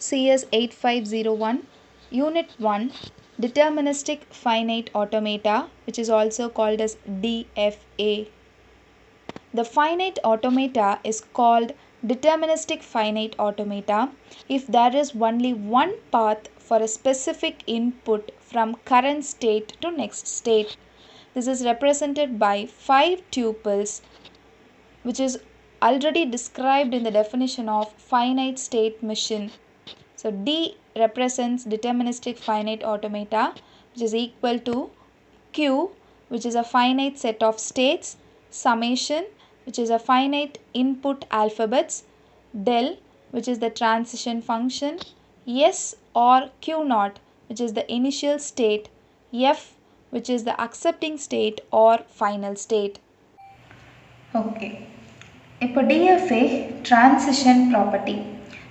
CS 8501 Unit 1 Deterministic Finite Automata, which is also called as DFA. The finite automata is called deterministic finite automata if there is only one path for a specific input from current state to next state. This is represented by 5 tuples, which is already described in the definition of finite state machine. So D represents deterministic finite automata, which is equal to Q, which is a finite set of states, summation, which is a finite input alphabets, del, which is the transition function, S or Q naught, which is the initial state, F, which is the accepting state or final state. Okay. இப்போ DFA transition property.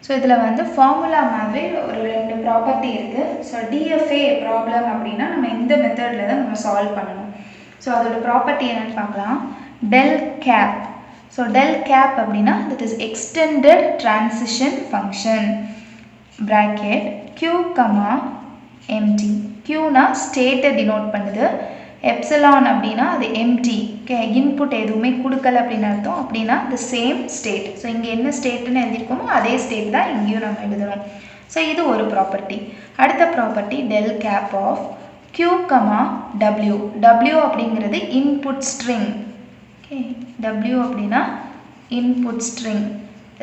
So இதில் வந்து formula மாதிரி ஒரு 2 property இருக்குது. So DFA problem அப்படின்னா நம்ம இந்த மெத்தடில் தான் நம்ம சால்வ் பண்ணணும். ஸோ அதோட ப்ராப்பர்ட்டி என்னென்னு பார்க்கலாம். Del cap. So del cap அப்படின்னா that is extended transition function bracket Q comma empty. Qனா ஸ்டேட்டை டினோட் பண்ணுது. எப்சிலான் அப்படின்னா அது எம்டி. ஓகே, இன்புட் எதுவுமே கொடுக்கல அப்படின்னு அர்த்தம். அப்படின்னா த சேம் ஸ்டேட். ஸோ இங்கே என்ன ஸ்டேட்டுன்னு எழுதியிருக்கோமோ அதே ஸ்டேட் தான் இங்கேயும் நம்ம எழுதணும். ஸோ இது ஒரு ப்ராப்பர்ட்டி. அடுத்த property del cap of Q comma W. W அப்படிங்கிறது இன்புட் ஸ்ட்ரிங். ஓகே, W அப்படின்னா input string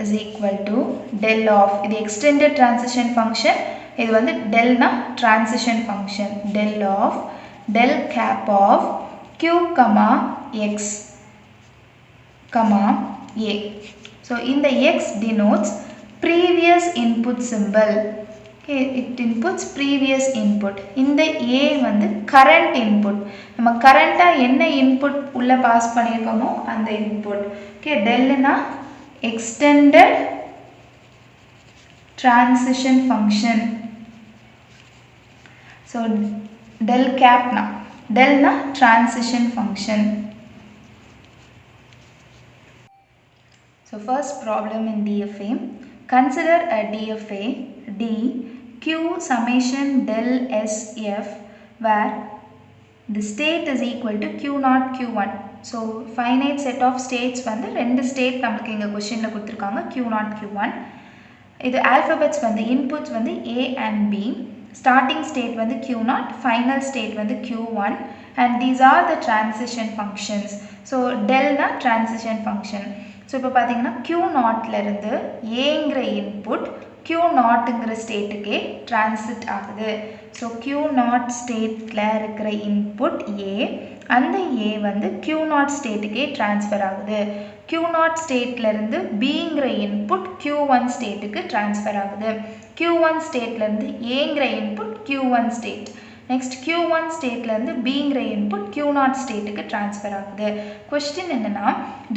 is equal to del of, இது எக்ஸ்டெண்டட் டிரான்சிஷன் ஃபங்க்ஷன், இது வந்து டெல்னா transition function, del of del cap of Q comma X comma A. So in the X denotes previous input symbol. Okay, it inputs previous input. In the A வந்து current input. நம்ம current என்ன input உள்ள pass பண்ணிருக்கோமோ அந்த input. Okay, del னா extended transition function. So del cap na, del na transition function. So first problem in DFA, consider a DFA D Q summation del SF where the state is equal to Q naught Q1. So finite set of states வந்து ரெண்டு state நமக்கு இங்க questionல கொடுத்திருக்காங்க Q naught Q1. இது alphabets வந்து inputs வந்து A and B. Starting state வந்து Q0, final state வந்து Q1, and these are the transition functions. So del na transition function. So இப்போ பார்த்தீங்கன்னா Q0 இருந்து Aங்கிற input Q0ங்கிற ஸ்டேட்டுக்கே transit ஆகுது. So Q0 ஸ்டேட்டில் இருக்கிற input A, அந்த A வந்து Q0 ஸ்டேட்டுக்கே transfer ஆகுது. Q0 ஸ்டேட்டில் இருந்து Bங்கிற input Q1 ஸ்டேட்டுக்கு transfer ஆகுது. Q1 ஸ்டேட்டில் இருந்து Aங்கிற input Q1 state. Next Q1 ஸ்டேட்டில் இருந்து Bங்கிற input Q0 ஸ்டேட்டுக்கு transfer ஆகுது. கொஸ்டின் என்னன்னா,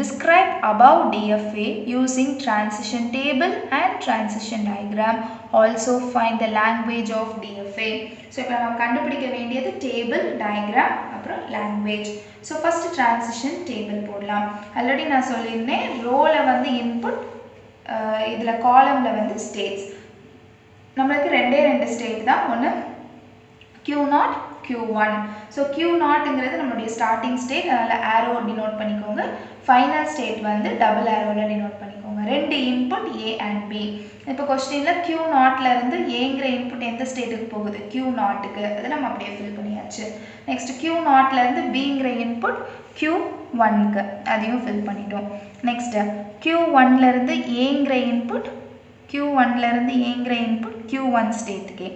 describe above DFA using transition table and transition diagram. Also find the language of DFA. So இப்போ நம்ம கண்டுபிடிக்க வேண்டியது டேபிள், டயக்ராம், அப்புறம் language. So first transition table போடலாம். ஆல்ரெடி நான் சொல்லியிருந்தேன், ரோவில் வந்து இன்புட், இதில் காலமில் வந்து ஸ்டேட்ஸ். நம்மளுக்கு ரெண்டு ஸ்டேட் தான், ஒன்று Q0, Q1. ஸோ Q0ங்கிறது நம்மளுடைய ஸ்டார்டிங் ஸ்டேட், அதனால் ஆரோ டினோட் பண்ணிக்கோங்க. ஃபைனல் ஸ்டேட் வந்து டபுள் ஆரோவில் டினோட் பண்ணிக்கோங்க. ரெண்டு இன்புட் A and B. இப்போ கொஸ்டினில் Q0 இருந்து Aங்கிற இன்புட் எந்த ஸ்டேட்டுக்கு போகுது? Q0க்கு. அதை நம்ம அப்படியே ஃபில் பண்ணியாச்சு. நெக்ஸ்ட் Q0 இருந்து Bங்கிற இன்புட் Q1க்கு, அதையும் ஃபில் பண்ணிட்டோம். நெக்ஸ்ட் Q1 இருந்து Aங்கிற இன்புட், Q1 இருந்து Aங்கிற இன்புட் Q1 ஸ்டேட்டுக்கு.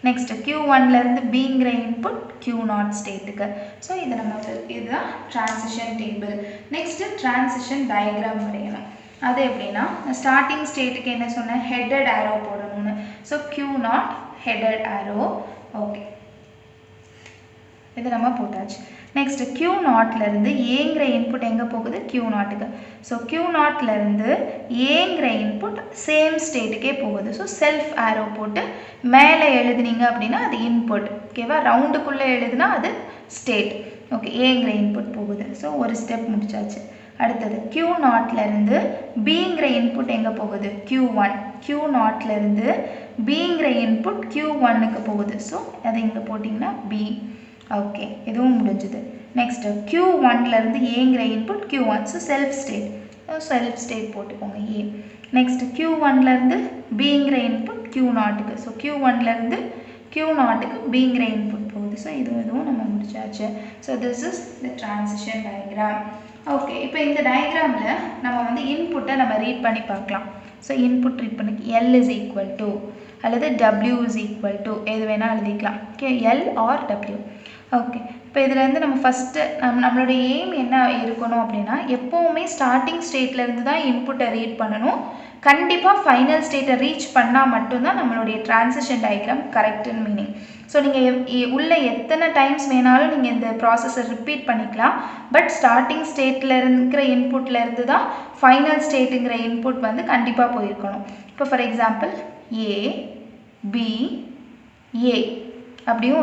நெக்ஸ்ட் Q1 இருந்து Bங்கிற இன்புட் Q0 ஸ்டேட்டுக்கு. ஸோ இது நம்ம இதுதான் transition table. Next transition diagram வரையணும். அது எப்படின்னா, ஸ்டார்டிங் ஸ்டேட்டுக்கு என்ன சொன்னேன், ஹெட்டட் ஆரோ போடணும்னு. ஸோ Q0 ஹெட்டட் ஆரோ. ஓகே, இது நம்ம போட்டாச்சு. நெக்ஸ்ட் Q0 இருந்து Aங்கிற இன்புட் எங்கே போகுது? Q0க்கு. ஸோ Q0 இருந்து Aங்கிற இன்புட் சேம் ஸ்டேட்டுக்கே போகுது. ஸோ செல்ஃப் ஆரோ போட்டு மேலே எழுதுனீங்க அப்படின்னா அது இன்புட். ஓகேவா? ரவுண்டுக்குள்ளே எழுதுனா அது ஸ்டேட். ஓகே, Aங்கிற இன்புட் போகுது. ஸோ ஒரு ஸ்டெப் முடிச்சாச்சு. அடுத்தது Q0 இருந்து Bங்கிற இன்புட் எங்கே போகுது? Q1. Q0 இருந்து பிங்கிற இன்புட் Q1க்கு போகுது. ஸோ அதை இங்கே போட்டிங்கன்னா B. ஓகே, இதுவும் முடிஞ்சுது. நெக்ஸ்ட் Q1லேருந்து ஏங்கிற input Q1. So self state போட்டுக்கோங்க A. நெக்ஸ்ட் Q1லேருந்து பிங்கிற இன்புட் Q0க்கு. ஸோ Q1லேருந்து Q0க்கு பிங்கிற இன்புட் போகுது. ஸோ இதுவும் நம்ம முடிச்சாச்சு. So this is the transition diagram. Okay, இப்போ இந்த டயக்ராமில் நம்ம வந்து இன்புட்டை நம்ம ரீட் பண்ணி பார்க்கலாம். ஸோ இன்புட் ரீட் பண்ணி L இஸ் ஈக்குவல் டு அல்லது W இஸ் ஈக்குவல் டு எது வேணால் எழுதிக்கலாம். Okay, L or W. Okay, இப்போ இதிலேருந்து நம்ம ஃபஸ்ட்டு நம்மளுடைய எய்ம் என்ன இருக்கணும் அப்படின்னா, எப்போவுமே ஸ்டார்டிங் ஸ்டேட்லேருந்து தான் இன்புட்டை ரீட் பண்ணணும். கண்டிப்பாக ஃபைனல் ஸ்டேட்டை ரீச் பண்ணால் மட்டும்தான் நம்மளுடைய டிரான்சிஷன் டயக்ராம் கரெக்டுன்னு மீனிங். ஸோ நீங்கள் உள்ள எத்தனை டைம்ஸ் வேணாலும் நீங்கள் இந்த ப்ராசஸை ரிப்பீட் பண்ணிக்கலாம். பட் ஸ்டார்டிங் ஸ்டேட்டில் இருக்கிற இன்புட்லேருந்து தான் ஃபைனல் ஸ்டேட்டுங்கிற இன்புட் வந்து கண்டிப்பாக போயிருக்கணும். இப்போ for example A, B, A அப்படியும்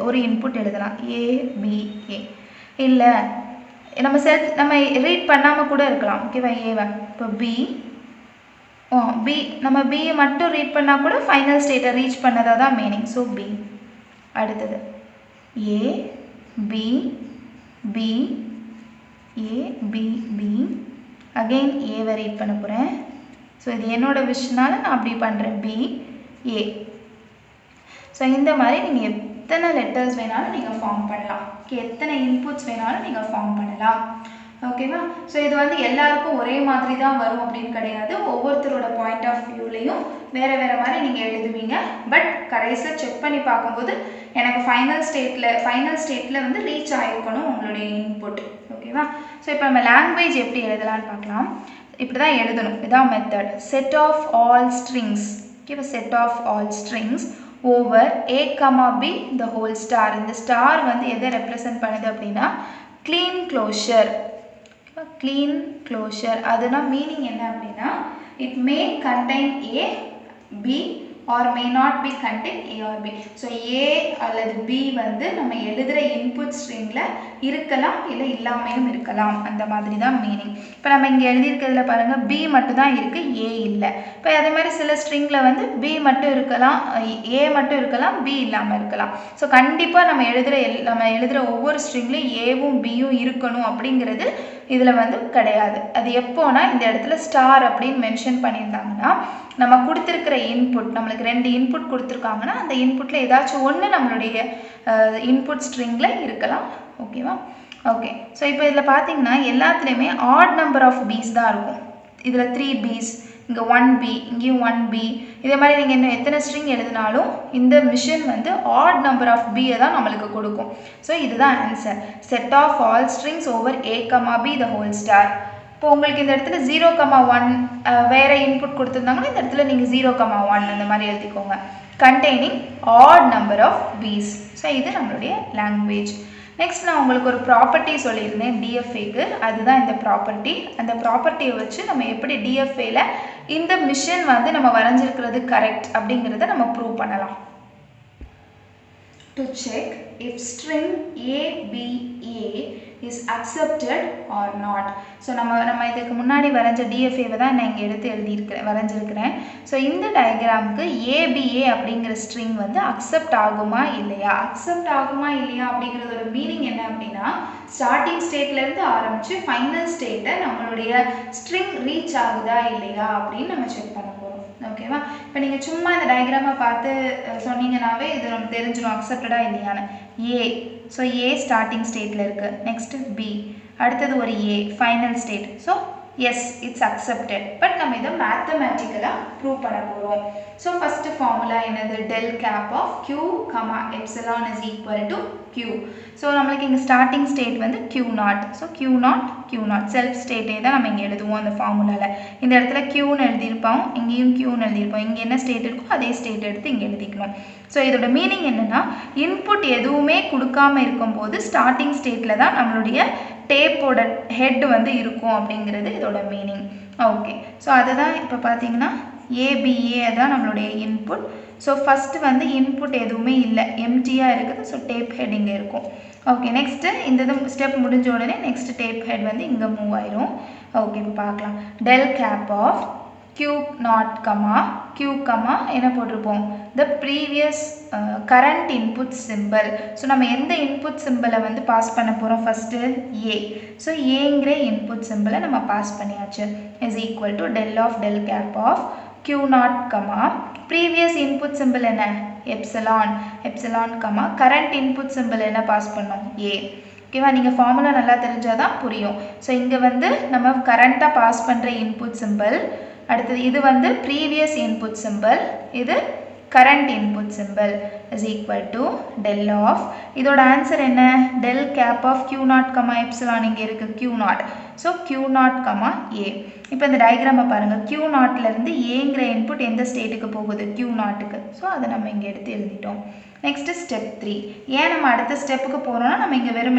ஒரு இன்புட் எழுதலாம். A, B, A. இல்லை நம்ம ரீட் பண்ணாமல் கூட இருக்கலாம். ஓகேவா, ஏவா. இப்போ B நம்ம B மட்டும் ரீட் பண்ணால் கூட ஃபைனல் ஸ்டேட்டை ரீச் பண்ணதாக தான் மீனிங். So B. அடுத்தது A, B, B, A, B, B. Again ஏவை ரீட் பண்ண போகிறேன். ஸோ இது என்னோட விஷனால நான் அப்படி பண்ணுறேன். B, A. ஸோ இந்த மாதிரி நீங்கள் எத்தனை லெட்டர்ஸ் வேணாலும் நீங்கள் ஃபார்ம் பண்ணலாம். ஓகே, எத்தனை இன்புட்ஸ் வேணாலும் நீங்கள் ஃபார்ம் பண்ணலாம். ஓகேவா. ஸோ இது வந்து எல்லாருக்கும் ஒரே மாதிரி தான் வரும் அப்படின்னு கிடையாது. ஒவ்வொருத்தரோட பாயிண்ட் ஆஃப் வியூலையும் வேறு மாதிரி நீங்கள் எழுதுவீங்க. பட் கடைசியாக செக் பண்ணி பார்க்கும்போது எனக்கு ஃபைனல் ஸ்டேட்டில் வந்து ரீச் ஆகிருக்கணும் உங்களுடைய இன்புட். ஓகேவா. ஸோ இப்போ நம்ம லாங்குவேஜ் எப்படி எழுதலான்னு பார்க்கலாம். இப்படி தான் எழுதணும். இதான் method. Set of all strings. ஓகேவா, set of all strings over A, B the whole star. இந்த ஸ்டார் வந்து எதை ரெப்ரசன்ட் பண்ணுது அப்படின்னா க்ளீன் க்ளோஷர். க்ளீன் க்ளோஷர் அதுனா மீனிங் என்ன அப்படின்னா, it may contain A, B or may not be contain A or B. So A அல்லது B வந்து நம்ம எழுதுகிற இன்புட் ஸ்ட்ரிங்கில் இருக்கலாம், இல்லை இல்லாமையும் இருக்கலாம். அந்த மாதிரி தான் மீனிங். இப்போ நம்ம இங்கே எழுதியிருக்கிறதுல பாருங்கள், B மட்டும் தான் இருக்குது, A இல்லை. இப்போ அதே மாதிரி சில ஸ்ட்ரிங்கில் வந்து B மட்டும் இருக்கலாம், A மட்டும் இருக்கலாம், B இல்லாமல் இருக்கலாம். ஸோ கண்டிப்பாக நம்ம எழுதுகிற ஒவ்வொரு ஸ்ட்ரிங்லையும் Aவும் Bயும் இருக்கணும் அப்படிங்கிறது இதில் வந்து கிடையாது. அது எப்போனா இந்த இடத்துல ஸ்டார் அப்படின்னு மென்ஷன் பண்ணியிருந்தாங்கன்னா, நம்ம கொடுத்துருக்கிற இன்புட், நம்மளுக்கு 2 இன்புட் கொடுத்துருக்காங்கன்னா அந்த இன்புட்டில் ஏதாச்சும் ஒன்று நம்மளுடைய இன்புட் ஸ்ட்ரிங்கில் இருக்கலாம். ஓகேவா. ஓகே, ஸோ இப்போ இதில் பார்த்தீங்கன்னா எல்லாத்துலேயுமே ஆட் நம்பர் ஆஃப் பீஸ் தான் இருக்கும். இதில் 3 பீஸ், இங்கே 1 B, இங்கேயும் 1 B. இதே மாதிரி நீங்கள் இன்னும் எத்தனை ஸ்ட்ரிங் எழுதினாலும் இந்த மிஷின் வந்து ஆட் நம்பர் ஆஃப் பியை தான் நம்மளுக்கு கொடுக்கும். ஸோ இதுதான் answer. Set of all strings over A, B the whole star. இப்போ உங்களுக்கு இந்த இடத்துல 0,1 வேறு இன்புட் கொடுத்துருந்தாங்கன்னா இந்த இடத்துல நீங்கள் 0,1 அந்த மாதிரி எழுதிக்கோங்க. Containing odd number of b's. So இது நம்மளுடைய லாங்குவேஜ். நெக்ஸ்ட் நான் உங்களுக்கு ஒரு ப்ராப்பர்ட்டி சொல்லியிருந்தேன் DFAக்கு. அதுதான் இந்த ப்ராப்பர்ட்டி. அந்த ப்ராப்பர்ட்டியை வச்சு நம்ம எப்படி DFAல இந்த மிஷின் வந்து நம்ம வரைஞ்சிருக்கிறது கரெக்ட் அப்படிங்கிறத நம்ம ப்ரூவ் பண்ணலாம். To check if string ABA is accepted or not. So நம்ம இதுக்கு முன்னாடி வரைஞ்ச DFAவை தான் நான் இங்கே எடுத்து வரைஞ்சிருக்கிறேன். ஸோ இந்த டயக்ராமுக்கு ABA அப்படிங்கிற ஸ்ட்ரிங் வந்து அக்செப்ட் ஆகுமா இல்லையா அப்படிங்கிறதோட மீனிங் என்ன அப்படின்னா, ஸ்டார்டிங் ஸ்டேட்லேருந்து ஆரம்பித்து ஃபைனல் ஸ்டேட்டை நம்மளுடைய ஸ்ட்ரிங் ரீச் ஆகுதா இல்லையா அப்படின்னு நம்ம செக் பண்ண போகிறோம். ஓகேவா. இப்போ நீங்கள் சும்மா இந்த டயக்ராமை பார்த்து சொன்னீங்கன்னாவே இது நமக்கு தெரிஞ்சிடும் அக்செப்டடா இல்லையான்னு. A, ஸோ A ஸ்டார்டிங் ஸ்டேட்டில் இருக்குது. நெக்ஸ்ட்டு B, அடுத்தது ஒரு A final state. So yes, it's accepted. But நம்ம இதை மேத்தமேட்டிக்கலாக ப்ரூவ் பண்ண போகிறோம். ஸோ ஃபஸ்ட்டு ஃபார்முலா என்னது, del cap of Q, epsilon is equal to Q. So நம்மளுக்கு இங்கே ஸ்டார்டிங் ஸ்டேட் வந்து Q0. ஸோ Q0 செல்ஃப் ஸ்டேட்டே தான் நம்ம இங்கே எழுதுவோம் அந்த ஃபார்முலாவில். இந்த இடத்துல Qன்னு எழுதியிருப்போம், இங்கேயும் Qன்னு எழுதியிருப்போம். இங்கே என்ன ஸ்டேட் இருக்கோ அதே ஸ்டேட் எடுத்து இங்கே எழுதிக்கணும். ஸோ இதோட மீனிங் என்னென்னா, இன்புட் எதுவுமே கொடுக்காமல் இருக்கும்போது ஸ்டார்டிங் ஸ்டேட்டில் தான் நம்மளுடைய டேப்போட ஹெட் வந்து இருக்கும் அப்படிங்கிறது இதோட மீனிங். ஓகே, ஸோ அதுதான் இப்போ பார்த்தீங்கன்னா ABA தான் நம்மளுடைய இன்புட். ஸோ ஃபஸ்ட்டு வந்து இன்புட் எதுவுமே இல்லை, எம்டியாக இருக்குது. ஸோ டேப் ஹெட் இங்கே இருக்கும். ஓகே, நெக்ஸ்ட்டு இந்த ஸ்டெப் முடிஞ்ச உடனே நெக்ஸ்ட் டேப் ஹெட் வந்து இங்கே மூவ் ஆயிரும். ஓகே, இப்போ பார்க்கலாம். del cap of q naught comma q comma என்ன போட்டிருப்போம் the previous current input symbol. So நம்ம எந்த input symbol வந்து பாஸ் பண்ண போகிறோம் ஃபஸ்ட்டு a. ஸோ ஏங்கிற input symbol நம்ம பாஸ் பண்ணியாச்சு is equal to del of del cap of q naught comma previous input symbol என்ன epsilon epsilon comma current input symbol என்ன பாஸ் பண்ணோம் a. ஓகேவா நீங்கள் ஃபார்முலா நல்லா தெரிஞ்சால் தான் புரியும். ஸோ இங்கே வந்து நம்ம கரண்ட்டாக பாஸ் பண்ணுற இன்புட் சிம்பிள், அடுத்தது இது வந்து ப்ரீவியஸ் இன்புட் சிம்பிள், இது current input symbol is equal to del of இதோட ஆன்சர் என்ன del cap of q naught comma epsilon இங்கே இருக்கு q naught. So q naught comma a. இப்போ இந்த டயக்ராமை பாருங்கள் q நாட்லேருந்து ஏங்கிற இன்புட் எந்த ஸ்டேட்டுக்கு போகுது q நாட்டுக்கு. ஸோ அதை நம்ம இங்கே எடுத்து எழுதிட்டோம். Next step 3. ஏன் நம்ம அடுத்த ஸ்டெப்புக்கு போகிறோம்னா நம்ம இங்கே வெறும்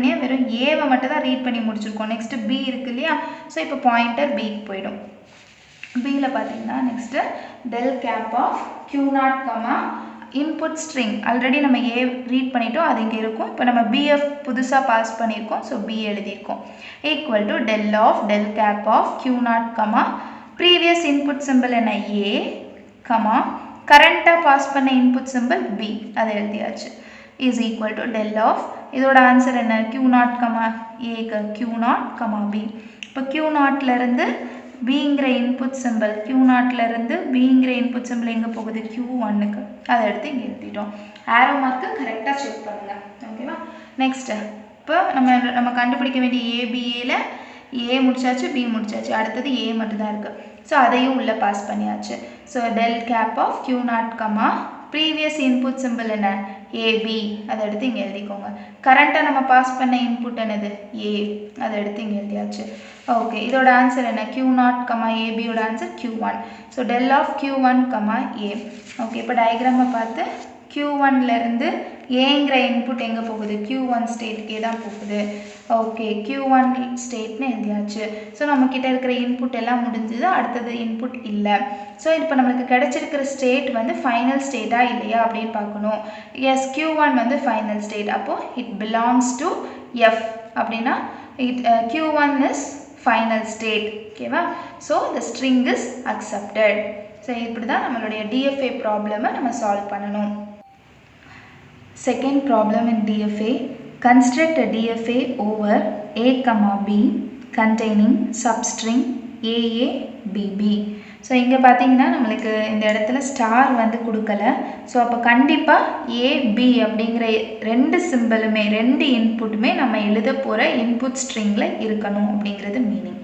ஏவை மட்டும் தான் ரீட் பண்ணி முடிச்சிருக்கோம். நெக்ஸ்ட்டு b இருக்கு இல்லையா. ஸோ இப்போ பாயிண்டர் பிக்கு போயிடும். பியில் பார்த்தீங்கன்னா next del cap of q naught comma input string already நம்ம a ரீட் பண்ணிட்டோம் அது இங்கே இருக்கும். இப்போ நம்ம bf புதுசாக பாஸ் பண்ணியிருக்கோம். ஸோ b எழுதியிருக்கோம் equal to del of del cap of q naught comma previous input symbol என்ன a comma கரண்ட்டாக பாஸ் பண்ண இன்புட் சிம்பிள் b அதை எழுதியாச்சு is equal to del of இதோட ஆன்சர் என்ன q naught comma a q naught comma b. இப்போ q நாட்லேருந்து bங்கிற இன்புட் சிம்பிள் q நாட்லேருந்து bங்கிற இன்புட் சிம்பிள் எங்கே போகுது q1க்கு அதை எடுத்து இங்கே எழுதிட்டோம். ஆரோ மார்க்கு கரெக்டாக செக் பண்ணுங்கள். ஓகேவா. நெக்ஸ்ட்டு இப்போ நம்ம கண்டுபிடிக்க வேண்டிய ஏபிஏல ஏ முடிச்சாச்சு பி முடிச்சாச்சு, அடுத்தது ஏ மட்டும்தான் இருக்குது. ஸோ அதையும் உள்ளே பாஸ் பண்ணியாச்சு. So del cap of q naught comma previous input simple என்ன ஏபி அதை எடுத்து இங்கே எழுதிக்கோங்க. கரண்ட்டாக நம்ம பாஸ் பண்ண இன்புட் என்னது ஏ அதை எடுத்து இங்கே எழுதியாச்சு. ஓகே இதோட ஆன்சர் என்ன q naught comma ஏபியோட answer q1. So del of q1 comma a. Okay இப்போ டயக்ராமை பார்த்து q1லேருந்து ஏங்கிற இன்புட் எங்கே போகுது q1 ஸ்டேட்டுக்கே தான் போகுது. ஓகே q1 ஸ்டேட்னு எழுதியாச்சு. ஸோ நம்மக்கிட்ட இருக்கிற இன்புட் எல்லாம் முடிஞ்சது, அடுத்தது இன்புட் இல்லை. ஸோ இப்போ நம்மளுக்கு கிடைச்சிருக்கிற ஸ்டேட் வந்து ஃபைனல் ஸ்டேட்டாக இல்லையா அப்படின்னு பார்க்கணும். எஸ் q1 வந்து ஃபைனல் ஸ்டேட், அப்போது இட் பிலாங்ஸ் டு f அப்படின்னா q1 இஸ் ஃபைனல் ஸ்டேட். ஓகேவா. So the string is accepted. So இப்படி தான் நம்மளுடைய DFA ப்ராப்ளமை நம்ம சால்வ் பண்ணணும். Second problem in DFA, construct a DFA over a comma b containing substring AA BB. So இங்கே பார்த்தீங்கன்னா நம்மளுக்கு இந்த இடத்துல ஸ்டார் வந்து கொடுக்கல. ஸோ அப்போ கண்டிப்பாக ஏபி அப்படிங்கிற ரெண்டு சிம்பிளுமே ரெண்டு இன்புட்டுமே நம்ம எழுத போகிற இன்புட் ஸ்ட்ரிங்கில் இருக்கணும் அப்படிங்கிறது மீனிங்.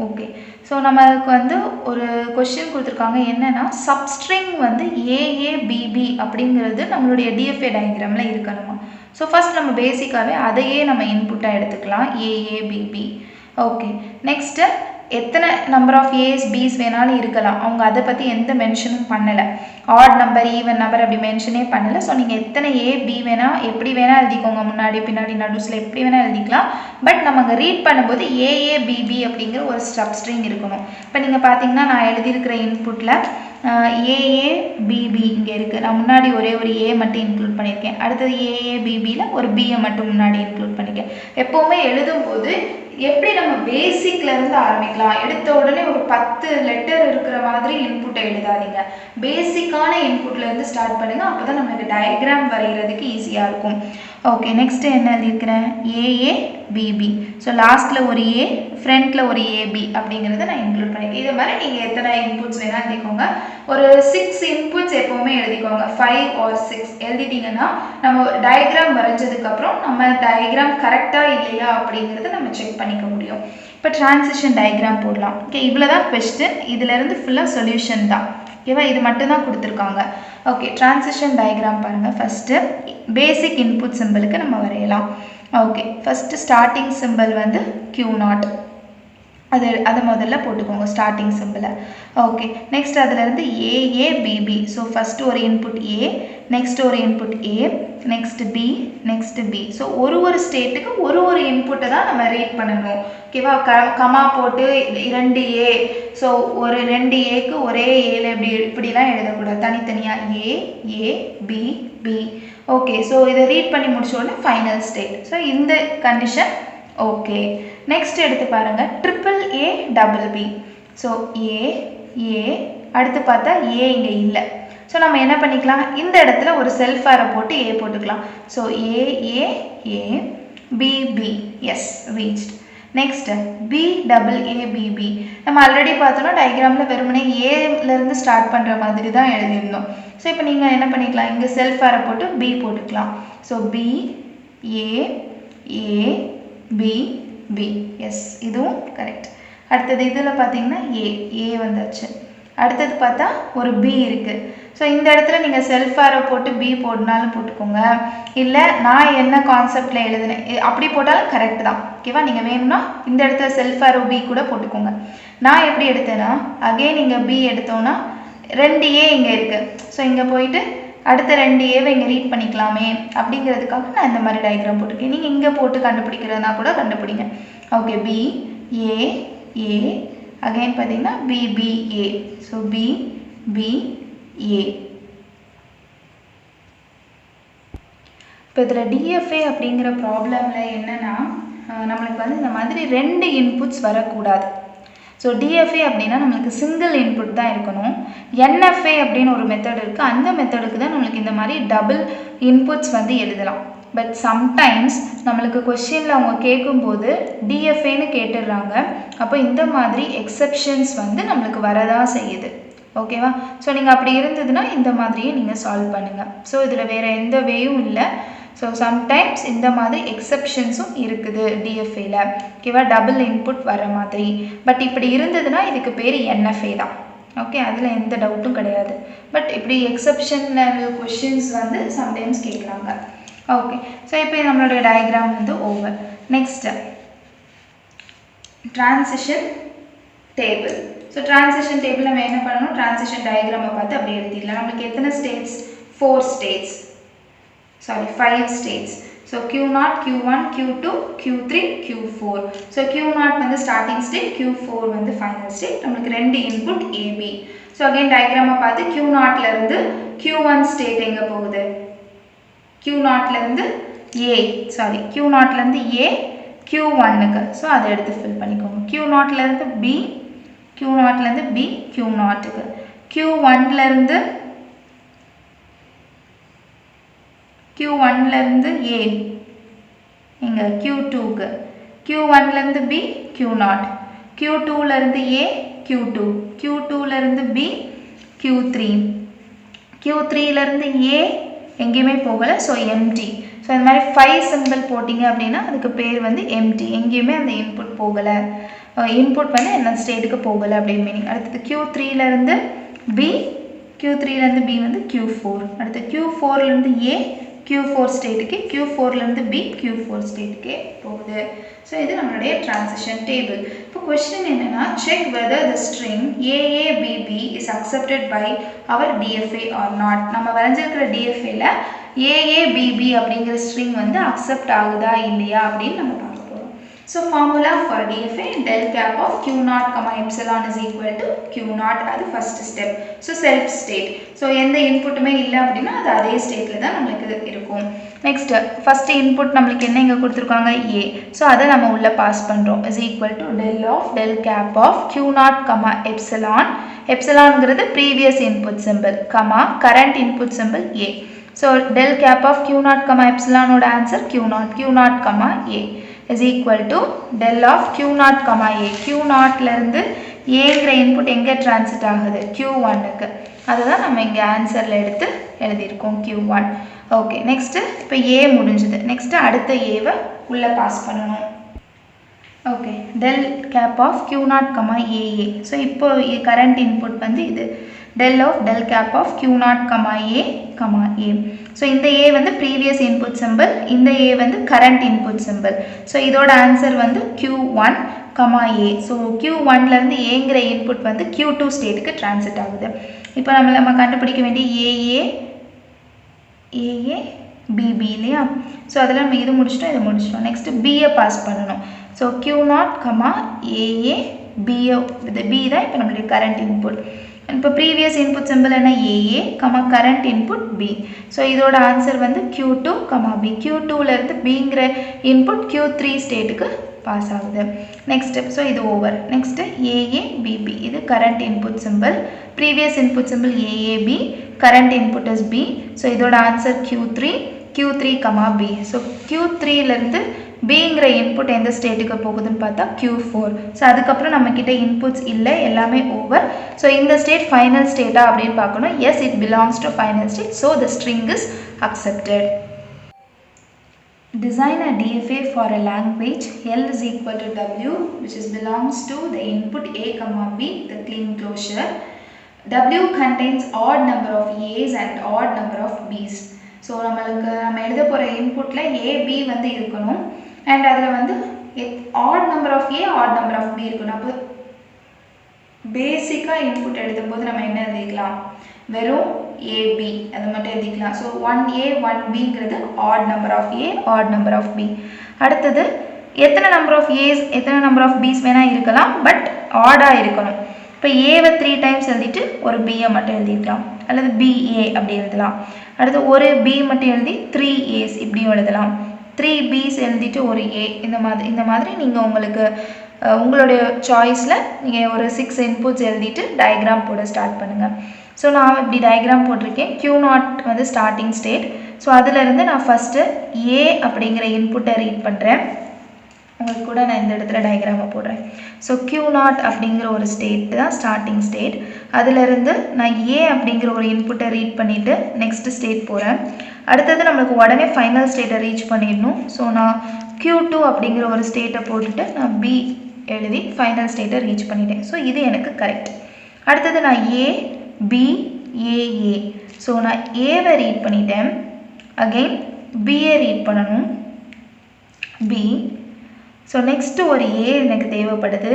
ஓகே ஸோ நம்மளுக்கு வந்து ஒரு கொஸ்டின் கொடுத்துருக்காங்க என்னென்னா சப்ஸ்ட்ரிங் வந்து ஏஏபிபி அப்படிங்கிறது நம்மளுடைய டிஎஃப்ஏ டயக்ராமில் இருக்கணுமா. ஸோ ஃபஸ்ட் நம்ம பேசிக்காகவே அதையே நம்ம இன்புட்டாக எடுத்துக்கலாம் ஏஏபிபி. ஓகே நெக்ஸ்ட்டு எத்தனை நம்பர் ஆஃப் ஏஸ் பிஸ் வேணாலும் இருக்கலாம், அவங்க அதை பற்றி எந்த மென்ஷனும் பண்ணலை. ஆட் நம்பர் ஈவன் நம்பர் அப்படி மென்ஷனே பண்ணலை. ஸோ நீங்கள் எத்தனை ஏ பி வேணால் எப்படி வேணால் எழுதிக்கோங்க, முன்னாடி பின்னாடி நடுஸில் எப்படி வேணால் எழுதிக்கலாம். பட் நம்ம அங்கே ரீட் பண்ணும்போது ஏஏபிபி அப்படிங்கிற ஒரு சப்ஸ்ட்ரிங் இருக்கணும். இப்போ நீங்கள் பார்த்தீங்கன்னா நான் எழுதியிருக்கிற இன்புட்டில் ஏஏபிபி இங்கே இருக்குது. நான் முன்னாடி ஒரே ஒரு ஏ மட்டும் இன்க்ளூட் பண்ணியிருக்கேன், அடுத்தது ஏஏபிபியில் ஒரு பியை மட்டும் முன்னாடி இன்க்ளூட் பண்ணியிருக்கேன். எப்போவுமே எழுதும்போது எப்படி நம்ம பேசிக்லேருந்து ஆரம்பிக்கலாம், எடுத்த உடனே ஒரு 10 லெட்டர் இருக்கிற மாதிரி இன்புட்டை எழுதாதீங்க. பேசிக்கான இன்புட்லேருந்து ஸ்டார்ட் பண்ணுங்கள், அப்போ தான் நம்மளுக்கு டயக்ராம் வரைகிறதுக்கு ஈஸியாக இருக்கும். ஓகே நெக்ஸ்ட்டு என்ன எழுதியிருக்கிறேன் ஏஏபிபி. ஸோ லாஸ்ட்டில் ஒரு ஏ ஃப்ரண்ட்டில் ஒரு ஏபி அப்படிங்கிறத நான் இன்க்ளூட் பண்ணியிருக்கேன். இது மாதிரி நீங்கள் எத்தனை இன்புட்ஸ் வேணால் எழுதிக்கோங்க. ஒரு 6 இன்புட்ஸ் எப்போவுமே எழுதிக்கோங்க. 5 or 6 எழுதிட்டிங்கன்னா நம்ம டயக்ராம் வரைஞ்சதுக்கப்புறம் நம்ம டயக்ராம் கரெக்டாக இல்லையா அப்படிங்கிறத நம்ம செக் பண்ணிக்க முடியும். இப்போ டிரான்சிஷன் டயக்ராம் போடலாம். ஓகே இவ்வளோ தான் கொஸ்டின், இதிலேருந்து ஃபுல்லாக சொல்யூஷன் தான். ஓகேவா, இது மட்டும் தான் கொடுத்துருக்காங்க. ஓகே டிரான்சிஷன் டயக்ராம் பாருங்கள். ஃபஸ்ட்டு பேசிக் இன்புட் சிம்பிளுக்கு நம்ம வரையலாம். ஓகே ஃபஸ்ட்டு ஸ்டார்டிங் சிம்பிள் வந்து Q0, அதை முதல்ல போட்டுக்கோங்க ஸ்டார்டிங் சிம்பிளை. ஓகே நெக்ஸ்ட் அதிலேருந்து ஏஏபிபி. ஸோ ஃபஸ்ட்டு ஒரு இன்புட் ஏ, நெக்ஸ்ட் ஒரு input A, next B, next B. So ஒரு ஸ்டேட்டுக்கு ஒரு இன்புட்டை தான் நம்ம ரீட் பண்ணணும். ஓகேவா, கமா போட்டு 2 ஏ. ஸோ ஒரு 2 ஏக்கு ஒரே ஏல இப்படிலாம் எழுதக்கூடாது, தனித்தனியாக A A B B. Okay so இதை ரீட் பண்ணி முடிச்ச உடனே ஃபைனல் ஸ்டேட். ஸோ இந்த கண்டிஷன் ஓகே. நெக்ஸ்ட் எடுத்து பாருங்கள் triple A double B. So A A அடுத்து பார்த்தா ஏ இங்கே இல்லை. ஸோ நம்ம என்ன பண்ணிக்கலாம், இந்த இடத்துல ஒரு செல்ஃப் ஆரை போட்டு ஏ போட்டுக்கலாம். So A A A B B, yes reached. Next B double A B B. நம்ம ஆல்ரெடி பார்த்தோன்னா டயக்ராமில் வெறுமனே ஏலேருந்து ஸ்டார்ட் பண்ணுற மாதிரி தான் எழுதியிருந்தோம். ஸோ இப்போ நீங்கள் என்ன பண்ணிக்கலாம், இங்கே செல்ஃப் ஆரை போட்டு பி போட்டுக்கலாம். So B A A B B, S இதுவும் கரெக்ட். அடுத்தது இதில் பார்த்தீங்கன்னா ஏ ஏ வந்தாச்சு. அடுத்தது பார்த்தா ஒரு பி இருக்குது. ஸோ இந்த இடத்துல நீங்கள் செல்ஃப் ஆரை போட்டு பி போடனாலும் போட்டுக்கோங்க, இல்லை நான் என்ன கான்செப்டில் எழுதுனேன் அப்படி போட்டாலும் கரெக்ட் தான். ஓகேவா, நீங்கள் வேணும்னா இந்த இடத்துல செல்ஃப் ஆரோ பி கூட போட்டுக்கோங்க. நான் எப்படி எடுத்தேன்னா அகைன் நீங்கள் பி எடுத்தோன்னா 2A இங்கே இருக்குது. ஸோ இங்கே போயிட்டு அடுத்த 2Aவை இங்கே ரீட் பண்ணிக்கலாமே அப்படிங்கிறதுக்காக நான் இந்த மாதிரி டயக்ராம் போட்டிருக்கேன். நீங்கள் இங்கே போட்டு கண்டுபிடிக்கிறதுனா கூட கண்டுபிடிங்க. Okay, B A A again பார்த்தீங்கன்னா பி பி ஏ. ஸோ பி பி ஏ. இப்போ இதில் டிஎஃப்ஏ அப்படிங்கிற ப்ராப்ளமில் என்னென்னா நம்மளுக்கு வந்து இந்த மாதிரி 2 இன்புட்ஸ் வரக்கூடாது. ஸோ டிஎஃப்ஏ அப்படின்னா நம்மளுக்கு சிங்கிள் இன்புட் தான் இருக்கணும். என்எஃப்ஏ அப்படின்னு ஒரு மெத்தட் இருக்குது, அந்த மெத்தடுக்கு தான் நம்மளுக்கு இந்த மாதிரி டபுள் இன்புட்ஸ் வந்து எழுதலாம். பட் சம்டைம்ஸ் நம்மளுக்கு கொஸ்டினில் அவங்க கேட்கும்போது டிஎஃப்ஏன்னு கேட்டுடுறாங்க. அப்போ இந்த மாதிரி எக்ஸப்ஷன்ஸ் வந்து நம்மளுக்கு வரதான் செய்யுது. ஓகேவா, ஸோ நீங்கள் அப்படி இருந்ததுன்னா இந்த மாதிரியே நீங்கள் சால்வ் பண்ணுங்கள். ஸோ இதில் வேறு எந்த வேயும் இல்லை. ஸோ சம்டைம்ஸ் இந்த மாதிரி எக்ஸப்ஷன்ஸும் இருக்குது டிஎஃப்ஏல. ஓகேவா, டபுள் இன்புட் வர மாதிரி. பட் இப்படி இருந்ததுன்னா இதுக்கு பேர் என்எஃப்ஏ தான். ஓகே, அதில் எந்த டவுட்டும் கிடையாது. பட் இப்படி எக்ஸப்ஷனல் கொஷின்ஸ் வந்து சம்டைம்ஸ் கேட்குறாங்க. ஓகே, ஸோ இப்போ நம்மளுடைய டயக்ராம் வந்து over. Next transition table. So transition table நம்ம என்ன பண்ணணும், டிரான்சிஷன் டயக்ராமை பார்த்து அப்படி எழுதிடலாம். நம்மளுக்கு எத்தனை states, 4 states, sorry 5 states. So Q0, Q1, Q2, Q3, Q4. So Q0 வந்து ஸ்டார்டிங் ஸ்டேட், Q4 வந்து ஃபைனல் ஸ்டேட். நம்மளுக்கு 2 இன்புட் AB. ஸோ அகைன் டயக்ராமை பார்த்து Q0லேருந்து Q1 ஸ்டேட் எங்கே போகுது, Q0லேருந்து A, சாரி Q0லேருந்து A Q1க்கு. ஸோ அதை எடுத்து ஃபில் பண்ணிக்கோங்க. Q0லேருந்து B, Q0லேருந்து B Q0க்கு. Q1லேருந்து A இங்கே Q2க்கு. Q1லேருந்து B Q0, Q2லேருந்து A Q2, Q2லேருந்து B Q3, Q3லேருந்து A எங்கேயுமே போகலை. So empty. ஸோ இந்த மாதிரி 5 சிம்பிள் போட்டிங்க அப்படின்னா அதுக்கு பேர் வந்து எம்டி. எங்கேயுமே அந்த இன்புட் போகலை, இன்புட் வந்து என்ன ஸ்டேட்டுக்கு போகலை அப்படின்னு மீனிங். அடுத்தது Q3லேருந்து B, Q3லேருந்து B வந்து Q4. அடுத்து Q4லேருந்து A Q4 ஸ்டேட்டுக்கு, Q4லேருந்து B Q4 ஸ்டேட்டுக்கே போகுது. ஸோ இது நம்மளுடைய டிரான்சிஷன் டேபிள். இப்போ கொஸ்டின் என்னென்னா, check whether the string AABB is accepted by our DFA or not. நம்ம வரைஞ்சிருக்கிற DFAல AABB அப்படிங்கிற ஸ்ட்ரிங் வந்து அக்செப்ட் ஆகுதா இல்லையா அப்படின்னு நம்ம பார்க்க போகிறோம். So formula for DFA, del cap of Q0, epsilon is equal to Q0. அது first step. So self state. So எந்த இன்புட்டுமே இல்லை அப்படின்னா அது அதே ஸ்டேட்டில் தான் நம்மளுக்கு இருக்கும். நெக்ஸ்ட் ஃபஸ்ட்டு இன்புட் நம்மளுக்கு என்ன இங்கே கொடுத்துருக்காங்க, A. ஸோ அதை நம்ம உள்ளே பாஸ் பண்ணுறோம். Is equal to del cap of Q0, epsilon. எப்சிலான்ங்கிறது previous input symbol, comma current input symbol A. So del cap of Q0, epsilon ஓட answer Q0, A is equal to del of Q0, A. Q0லேருந்து ஏங்கிற input எங்கே transit ஆகுது, Q1க்கு. அதுதான் நம்ம இங்கே ஆன்சரில் எடுத்து எழுதியிருக்கோம், Q1. ஓகே, நெக்ஸ்ட்டு இப்போ A முடிஞ்சுது. நெக்ஸ்ட்டு அடுத்த Aவை உள்ளே பாஸ் பண்ணணும். Okay, del cap of Q0, AA. So இப்போ கரண்ட் இன்புட் வந்து இது del cap of Q0, A. So இந்த A வந்து ப்ரீவியஸ் இன்புட் சிம்பிள், இந்த A வந்து கரண்ட் இன்புட் சிம்பிள். ஸோ இதோட ஆன்சர் வந்து Q1, A. ஸோ Q1லேருந்து ஏங்கிற இன்புட் வந்து Q2 ஸ்டேட்டுக்கு டிரான்சிட் ஆகுது. இப்போ நம்ம கண்டுபிடிக்க வேண்டிய AABB இல்லையா. ஸோ அதில் நம்ம இது முடிச்சிட்டோம், இது முடிச்சிட்டோம். நெக்ஸ்ட்டு Bயை பாஸ் பண்ணணும். ஸோ Q0, AA, B தான் இப்போ நம்மளுடைய கரண்ட் இன்புட். இப்போ ப்ரீவியஸ் இன்புட் சிம்பிள் என்ன, AA, current input B. So இதோட ஆன்சர் வந்து Q2, B. Q2லேருந்து Bங்கிற இன்புட் Q3 ஸ்டேட்டுக்கு பாஸ் ஆகுது. நெக்ஸ்ட் ஸோ இது ஓவர். நெக்ஸ்ட்டு ஏஏபிபி இது current input symbol. Previous input symbol A A B, current input is B. So இதோட answer Q3 comma B. So Q3லேருந்து பிங்கிற input எந்த ஸ்டேட்டுக்கு போகுதுன்னு பார்த்தா Q4. ஸோ அதுக்கப்புறம் நம்மக்கிட்ட இன்புட்ஸ் இல்லை, எல்லாமே ஓவர். ஸோ இந்த ஸ்டேட் ஃபைனல் ஸ்டேட்டா அப்படின்னு பார்க்கணும். Yes, it belongs to final state. So the string is accepted. Design a DFA for a language L is equal to W, which is belongs to the input A comma B, the clean closure. W contains odd number of A's and odd number of B's. So நம்ம எழுத போகிற இன்புட்டில் AB வந்து இருக்கணும், and அதில் வந்து odd number of A, odd number of B இருக்கணும். அப்போ பேசிக்காக இன்புட் எழுதும் போது நம்ம என்ன எழுதிக்கலாம், வெறும் ஏபி அது மட்டும் எழுதிக்கலாம். ஸோ 1A 1Bங்கிறது odd number of A, odd number of B. அடுத்தது எத்தனை நம்பர் ஆஃப் ஏஸ் எத்தனை நம்பர் ஆஃப் பிஸ் வேணால் இருக்கலாம், பட் ஆடாக இருக்கணும். இப்போ ஏவை 3 டைம்ஸ் எழுதிட்டு ஒரு பியை மட்டும் எழுதிக்கலாம், அல்லது பிஏ அப்படி எழுதலாம். அடுத்து ஒரு பி மட்டும் எழுதி 3 A's இப்படியும் எழுதலாம். 3 B's எழுதிட்டு ஒரு ஏ. இந்த மாதிரி நீங்கள் உங்களுடைய சாய்ஸில் நீங்கள் ஒரு 6 இன்புட்ஸ் எழுதிட்டு டயக்ராம் போட ஸ்டார்ட் பண்ணுங்கள். ஸோ நான் இப்படி டயக்ராம் போட்டிருக்கேன். Q0 வந்து ஸ்டார்டிங் ஸ்டேட். ஸோ அதிலிருந்து நான் ஃபஸ்ட்டு ஏ அப்படிங்கிற இன்புட்டை ரீட் பண்ணுறேன். உங்களுக்கு கூட நான் இந்த இடத்துல டயக்ராமை போடுறேன். ஸோ Q0 அப்படிங்கிற ஒரு ஸ்டேட் தான் ஸ்டார்டிங் ஸ்டேட். அதிலிருந்து நான் ஏ அப்படிங்கிற ஒரு இன்புட்டை ரீட் பண்ணிவிட்டு நெக்ஸ்ட் ஸ்டேட் போகிறேன். அடுத்தது நம்மளுக்கு உடனே ஃபைனல் ஸ்டேட்டை ரீச் பண்ணிடணும். ஸோ நான் Q2 அப்படிங்கிற ஒரு ஸ்டேட்டை போட்டுட்டு நான் பி எழுதி ஃபைனல் ஸ்டேட்டை ரீச் பண்ணிட்டேன். ஸோ இது எனக்கு கரெக்ட். அடுத்தது நான் ஏ பி ஏஏ. ஸோ நான் ஏவை ரீட் பண்ணிட்டேன், அகெயின் பிஏ ரீட் பண்ணணும், பி. ஸோ நெக்ஸ்ட்டு ஒரு ஏ எனக்கு தேவைப்படுது,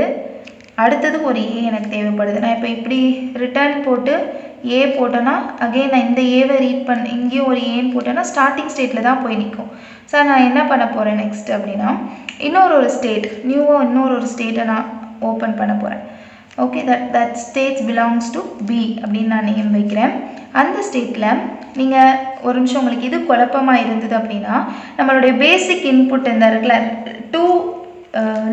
அடுத்தது ஒரு ஏ எனக்கு தேவைப்படுது. நான் இப்போ இப்படி ரிட்டர்ன் போட்டு ஏ போட்டேன்னா அகெயின் நான் இந்த ஏவை ரீட் இங்கேயும் ஒரு ஏன்னு போட்டேன்னா ஸ்டார்டிங் ஸ்டேட்டில் தான் போய் நிற்கும். சார் நான் என்ன பண்ண போகிறேன் நெக்ஸ்ட் அப்படின்னா, இன்னொரு ஸ்டேட் நியூவாக இன்னொரு ஸ்டேட்டை நான் ஓப்பன் பண்ண போகிறேன். Okay, that states belongs to B அப்படின்னு நான் நேம் வைக்கிறேன். அந்த ஸ்டேட்டில் நீங்கள் ஒரு நிமிஷம், உங்களுக்கு இது குழப்பமாக இருந்தது அப்படின்னா நம்மளுடைய பேசிக் இன்புட் இந்த இருக்குல்ல 2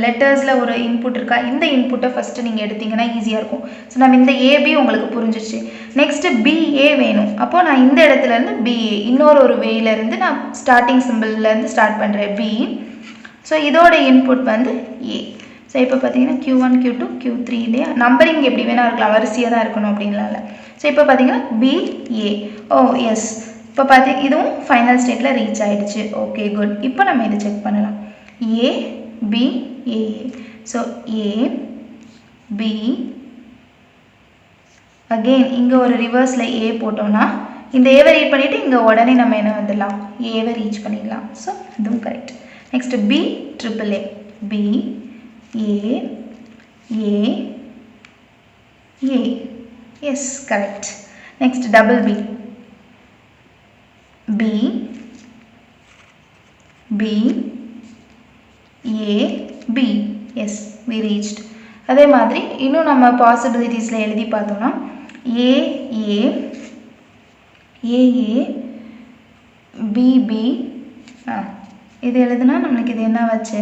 லெட்டர்ஸில் ஒரு இன்புட் இருக்கா, இந்த இன்புட்டை ஃபஸ்ட்டு நீங்கள் எடுத்திங்கன்னா ஈஸியாக இருக்கும். ஸோ நம்ம இந்த ஏபி உங்களுக்கு புரிஞ்சிச்சு. நெக்ஸ்ட்டு பிஏ வேணும். அப்போது நான் இந்த இடத்துலேருந்து பிஏ இன்னொரு வேயிலேருந்து நான் ஸ்டார்டிங் சிம்பிள்லேருந்து ஸ்டார்ட் பண்ணுறேன் பி. ஸோ இதோட இன்புட் வந்து ஏ. ஸோ இப்போ பார்த்தீங்கன்னா Q1 Q2 Q3 இல்லையா, நம்பரிங் எப்படி வேணால் இருக்கலாம், வரிசையாக தான் இருக்கணும் அப்படின்லாம் இல்லை. ஸோ இப்போ பார்த்தீங்கன்னா பிஏ. ஓ எஸ், இப்போ இதுவும் ஃபைனல் ஸ்டேட்டில் ரீச் ஆகிடுச்சு. Okay good. இப்போ நம்ம இதை செக் பண்ணலாம். ஏ பி ஏ. ஸோ ஏ பி, அகெயின் இங்கே ஒரு ரிவர்ஸில் ஏ போட்டோம்னா இந்த ஏவை ரீட் பண்ணிவிட்டு இங்கே உடனே நம்ம என்ன வந்துடலாம், ஏவை ரீச் பண்ணிடலாம். ஸோ இதுவும் correct. Next B triple A. B A A A. Yes correct. Next double B. B B A B. Yes, we reached. அதே மாதிரி இன்னும் நம்ம பாசிபிலிட்டிஸில் எழுதி பார்த்தோம்னா ஏ A A A B B. இது எழுதுனா நம்மளுக்கு இது என்ன வச்சு,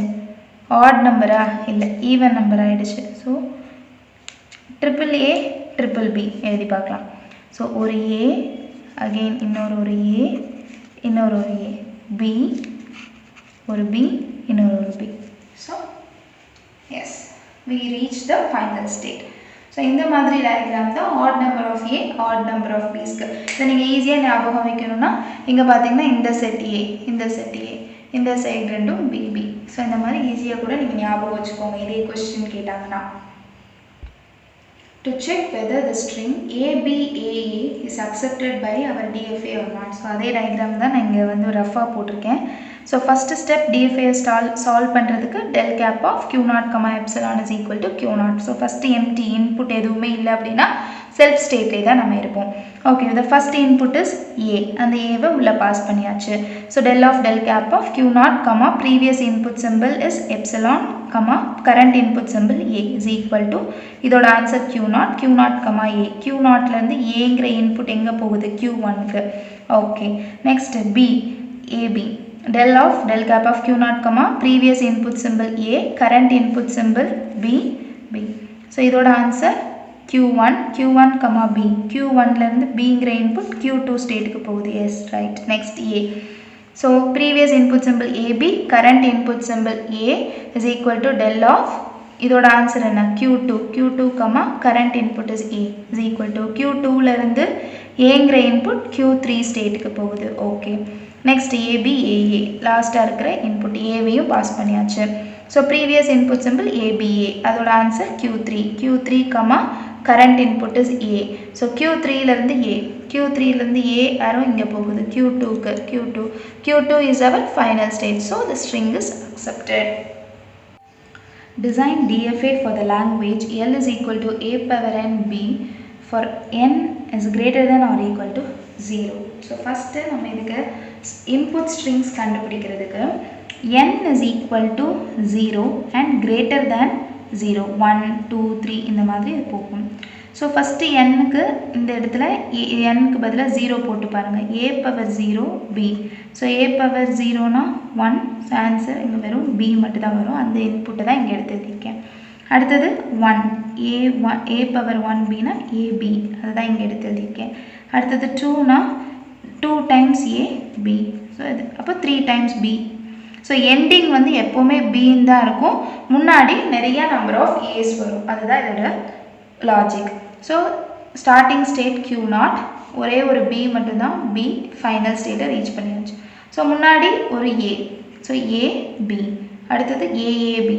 ஆட் நம்பரா இல்லை ஈவன் நம்பர் ஆகிடுச்சு. So triple A triple B எழுதி பார்க்கலாம். ஸோ ஒரு ஏ, அகெயின் இன்னொரு ஏ, இன்னொரு ஏ, பி, ஒரு பி, இன்னொரு B. So yes, we reach the final state. So இந்த மாதிரி டயக்ராம் தான் odd number of A, odd number of பிஸ்க்கு. இதை நீங்கள் ஈஸியாக ஞாபகம் வைக்கணும்னா இங்கே பார்த்தீங்கன்னா இந்த செட் ஏ, இந்த செட் ஏ, இந்த சைடு ரெண்டும் பிபி. ஸோ இந்த மாதிரி ஈஸியாக கூட நீங்கள் ஞாபகம் வச்சுக்கோங்க இதே கொஸ்டின் கேட்டாங்கன்னா. To check whether the string ABAA is accepted by our DFA or not. So அதே டயக்ராம் தான் நான் இங்கே வந்து ரஃபாக போட்டிருக்கேன். So first step DFA solve பண்ணுறதுக்கு del cap of Q0, epsilon is equal to Q0. So first empty input எதுவுமே இல்லை அப்படின்னா செல்ஃப் ஸ்டேட்லேயே தான் நம்ம இருப்போம். Okay, the first input is A. அந்த ஏவை உள்ளே பாஸ் பண்ணியாச்சு. So del cap of Q0, previous input symbol is epsilon, current input symbol A is equal to, இதோட ஆன்சர் Q0, A. Q0லேருந்து ஏங்கிற இன்புட் எங்கே போகுது, Q1க்கு. Okay, next B, AB. del of del cap of q naught comma previous input symbol a, current input symbol b. So இதோட answer q1 comma b. q1ல இருந்து bங்கிற input q2 ஸ்டேட்டுக்கு போகுது. yes right. next a. so previous input symbol ab, current input symbol a is equal to del of இதோட answer என்ன q2 comma current input is a is equal to q2ல இருந்து aங்கிற input q3 ஸ்டேட்டுக்கு போகுது. Okay next ab aa லாஸ்டா இருக்கிற input a-வையும் pass பண்ணியாச்சு. so previous input symbol aba அதோட answer q3 comma current input is a. so q3ல இருந்து a arrow இங்க போகுது q2 is our final state. so the string is accepted. Design DFA for the language L is equal to a power n b for n is greater than or equal to 0. So first நம்ம இதுக்கு input strings கண்டுபிடிக்கிறதுக்கு n is equal to 0 and greater than 0 1 2 3 இந்த மாதிரி போகும். So first எண்ணுக்கு இந்த இடத்துல எண்ணுக்கு பதிலாக 0 போட்டு பாருங்கள். a power 0 b. So a power 0னா 1. ஸோ ஆன்சர் இங்கே வெறும் b மட்டும் தான் வரும். அந்த இன்புட்டை தான் இங்கே எடுத்து எழுதியிருக்கேன். அடுத்தது 1 a பவர் 1 bனா ab அதை தான் இங்கே எடுத்து எழுதியிருக்கேன். அடுத்தது 2னா 2 டைம்ஸ் a b. ஸோ இது அப்போ 3 டைம்ஸ் b. ஸோ எண்டிங் வந்து எப்போவுமே bன்னு தான் இருக்கும். முன்னாடி நிறையா நம்பர் ஆஃப் ஏஸ் வரும். அதுதான் இதோட logic. So starting state q0 ஒரே ஒரு b மட்டும்தான் b ஃபைனல் ஸ்டேட்டை ரீச் பண்ணியாச்சு. ஸோ முன்னாடி ஒரு a. So a b. அடுத்தது aab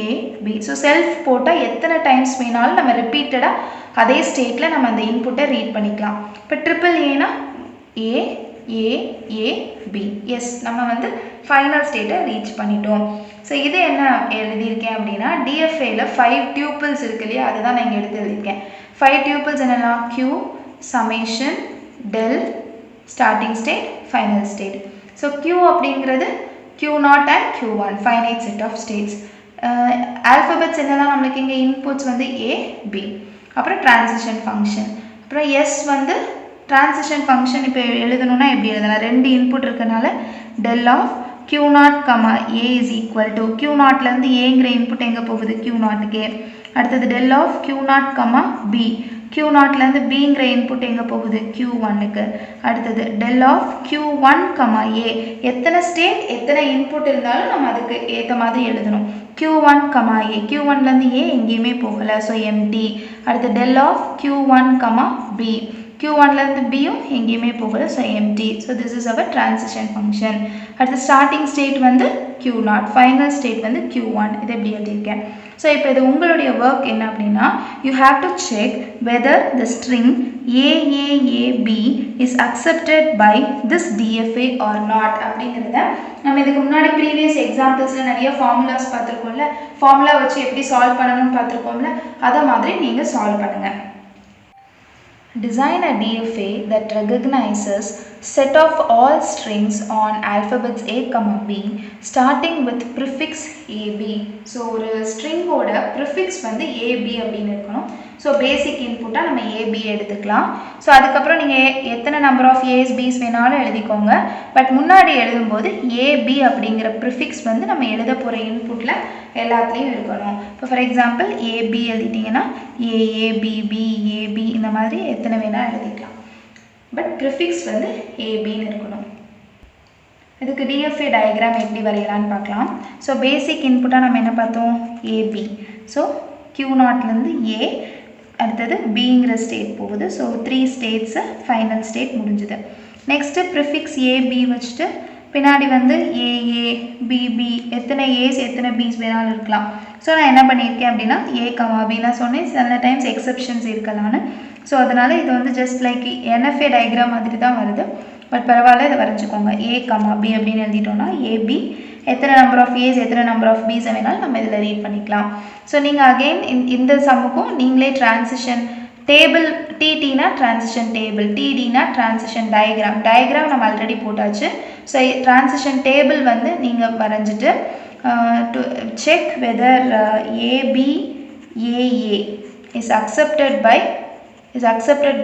aab. ஸோ செல்ஃப் போட்டால் எத்தனை டைம்ஸ் வேணாலும் நம்ம ரிப்பீட்டடாக அதே ஸ்டேட்டில் நம்ம அந்த இன்புட்டை ரீட் பண்ணிக்கலாம். இப்போ ட்ரிபிள் ஏனா a a a b. Yes நம்ம வந்து ஃபைனல் ஸ்டேட்டை ரீச் பண்ணிட்டோம். ஸோ இது என்ன எழுதியிருக்கேன் அப்படின்னா டிஎஃப்ஏல 5 டியூப்பிள்ஸ் இருக்கு இல்லையா, அதுதான் நான் இங்கே எடுத்து எழுதியிருக்கேன். 5 டியூப்பிள்ஸ் என்னெல்லாம் q summation del starting state final state. So q அப்படிங்கிறது q0 and q1 finite set of states. Alphabets என்னெல்லாம் நம்மளுக்கு இங்கே இன்புட்ஸ் வந்து a b. அப்புறம் டிரான்சிஷன் ஃபங்க்ஷன். அப்புறம் s வந்து டிரான்சிஷன் ஃபங்க்ஷன் இப்போ எழுதணும்னா எப்படி எழுதலாம், 2 இன்புட் இருக்கனால del of q0 comma a is equal to q0லேருந்து aங்கிற இன்புட் எங்கே போகுது q0க்கு. அடுத்தது del of q0 comma b. q0லேருந்து bங்கிற இன்புட் எங்கே போகுது q1க்கு. அடுத்தது del of q1 comma a. எத்தனை ஸ்டேட் எத்தனை இன்புட் இருந்தாலும் நம்ம அதுக்கு ஏற்ற மாதிரி எழுதணும். q1 comma a. q1லேருந்து a எங்கேயுமே போகலை, ஸோ empty. அடுத்து del of q1 comma b. q1லேருந்து bயும் எங்கேயுமே போகலை, so empty. So this is our transition function. அடுத்து ஸ்டார்டிங் ஸ்டேட் வந்து q0, ஃபைனல் ஸ்டேட் வந்து q1. இதை எப்படி எழுதியிருக்கேன். ஸோ இப்போ இது உங்களுடைய ஒர்க் என்ன அப்படின்னா you have to check whether the string AAAB is accepted by this DFA or not அப்படிங்கிறத நம்ம இதுக்கு முன்னாடி ப்ரீவியஸ் எக்ஸாம்பிள்ஸில் நிறைய ஃபார்முலாஸ் பார்த்துருக்கோம்ல, ஃபார்முலா வச்சு எப்படி சால்வ் பண்ணணும்னு பார்த்துருக்கோம்ல, அதை மாதிரி நீங்கள் சால்வ் பண்ணுங்கள். Design a DFA that recognizes set of all strings on alphabets a comma b starting with prefix ab. So ஒரு ஸ்ட்ரிங்கோட ப்ரிஃபிக்ஸ் வந்து ab அப்படின்னு இருக்கணும். ஸோ பேசிக் இன்புட்டாக நம்ம ab எடுத்துக்கலாம். ஸோ அதுக்கப்புறம் நீங்கள் எத்தனை நம்பர் ஆஃப் ஏஸ் பிஸ் வேணாலும் எழுதிக்கோங்க. பட் முன்னாடி எழுதும்போது ab அப்படிங்கிற ப்ரிஃபிக்ஸ் வந்து நம்ம எழுத போகிற இன்புட்டில் எல்லாத்துலேயும் இருக்கணும். இப்போ for example ab எழுதிட்டிங்கன்னா aa bb ab இந்த மாதிரி எத்தனை வேணால் எழுதிக்கலாம். பட் ப்ரிஃபிக்ஸ் வந்து ஏபின்னு இருக்கணும். இதுக்கு டிஎஃப்ஏ டயக்ராம் எப்படி வரையலான்னு பார்க்கலாம். ஸோ பேசிக் இன்புட்டாக நம்ம என்ன பார்த்தோம் ஏபி. ஸோ q0லேருந்து a அடுத்தது பிங்கிற ஸ்டேட் போகுது. ஸோ 3 ஸ்டேட்ஸு ஃபைனல் ஸ்டேட் முடிஞ்சுது. நெக்ஸ்ட்டு ப்ரிஃபிக்ஸ் ஏபி வச்சுட்டு பின்னாடி வந்து ஏஏ பிபி எத்தனை ஏஸ் எத்தனை பிஸ் வேணாலும் இருக்கலாம். ஸோ நான் என்ன பண்ணியிருக்கேன் அப்படின்னா ஏ கமா பி நான் சொன்னேன் சில டைம்ஸ் எக்ஸப்ஷன்ஸ் இருக்கலான்னு. ஸோ அதனால் இது வந்து ஜஸ்ட் லைக் என்எஃப்ஏ டயக்ராம் மாதிரி தான் வருது. பட் பரவாயில்ல இதை வரைஞ்சிக்கோங்க. ஏ கமா பி அப்படின்னு எழுதிட்டோம்னா ஏபி எத்தனை நம்பர் ஆஃப் ஏஸ் எத்தனை நம்பர் ஆஃப் பிஸை வேணாலும் நம்ம இதில் ரீட் பண்ணிக்கலாம். ஸோ நீங்கள் அகெயின் இந்த சம்முக்கும் நீங்களே டிரான்சிஷன் டேபிள் டிடினா டிரான்சிஷன் டேபிள் டிடினா டிரான்சிஷன் டயக்ராம் நம்ம ஆல்ரெடி போட்டாச்சு. ஸோ டிரான்சிஷன் டேபிள் வந்து நீங்கள் வரைஞ்சிட்டு to check whether ABAA is accepted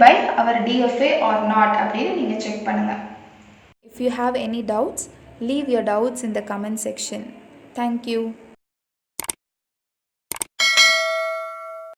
by our DFA or not அப்படின்னு நீங்கள் செக் பண்ணுங்கள். If you have any doubts, Leave your doubts in the comment section. Thank you.